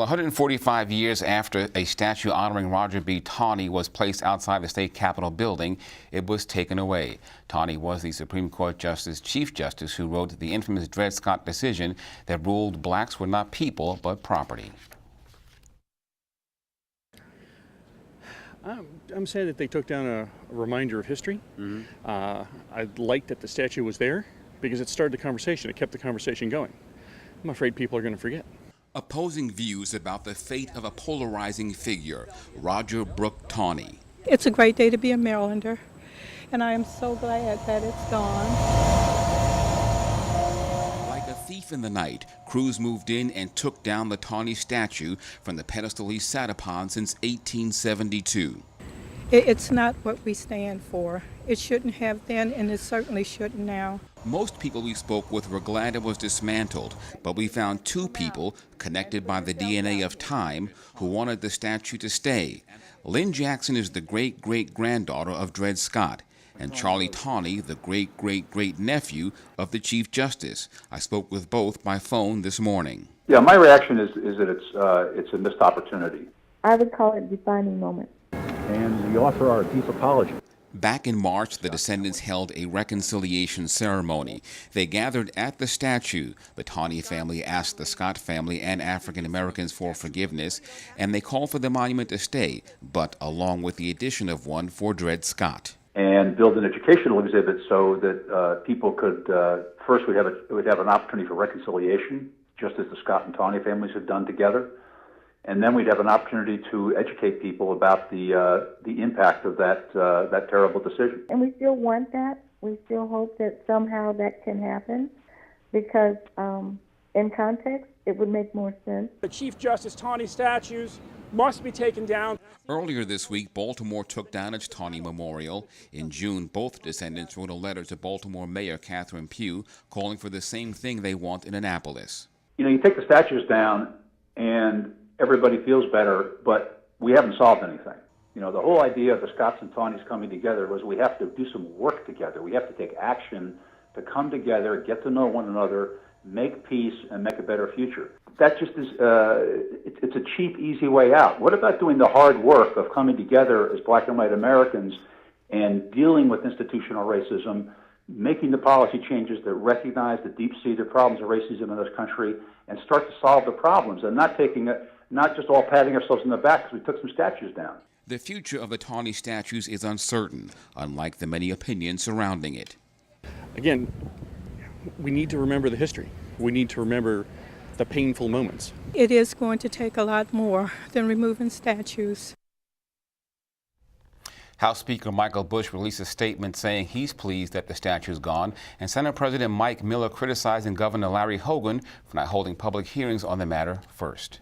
145 years after a statue honoring Roger B. Taney was placed outside the state capitol building, it was taken away. Taney was the Supreme Court Chief Justice who wrote the infamous Dred Scott decision that ruled blacks were not people but property. I'm sad that they took down a reminder of history. I liked that the statue was there because it started the conversation. It kept the conversation going. I'm afraid people are going to forget. Opposing views about the fate of a polarizing figure, Roger Brooke Taney. It's a great day to be a Marylander, and I am so glad that it's gone. Like a thief in the night, crews moved in and took down the Taney statue from the pedestal he sat upon since 1872. It's not what we stand for. It shouldn't have then, and it certainly shouldn't now. Most people we spoke with were glad it was dismantled, but we found two people connected by the DNA of time who wanted the statue to stay. Lynn Jackson is the great-great-granddaughter of Dred Scott, and Charlie Taney, the great-great-great-nephew of the Chief Justice. I spoke with both by phone this morning. Yeah, my reaction is that it's a missed opportunity. I would call it a defining moment. And we offer our deep apology. Back in March, the descendants held a reconciliation ceremony. They gathered at the statue. The Taney family asked the Scott family and African Americans for forgiveness, and they called for the monument to stay, but along with the addition of one for Dred Scott. And build an educational exhibit so that people could, first we'd have an opportunity for reconciliation, just as the Scott and Taney families have done together. And then we'd have an opportunity to educate people about the impact of that terrible decision. And we still want that. We still hope that somehow that can happen because in context, it would make more sense. The Chief Justice Taney statues must be taken down. Earlier this week, Baltimore took down its Taney Memorial. In June, both descendants wrote a letter to Baltimore Mayor Catherine Pugh calling for the same thing they want in Annapolis. You know, you take the statues down and everybody feels better, but we haven't solved anything. You know, the whole idea of the Scotts and Taneys coming together was we have to do some work together. We have to take action to come together, get to know one another, make peace, and make a better future. That just is, it's a cheap, easy way out. What about doing the hard work of coming together as black and white Americans and dealing with institutional racism, making the policy changes that recognize the deep-seated problems of racism in this country and start to solve the problems and not just all patting ourselves on the back because we took some statues down. The future of the Taney statues is uncertain, unlike the many opinions surrounding it. Again, we need to remember the history. We need to remember the painful moments. It is going to take a lot more than removing statues. House Speaker Michael Bush released a statement saying he's pleased that the statue is gone, and Senate President Mike Miller criticizing Governor Larry Hogan for not holding public hearings on the matter first.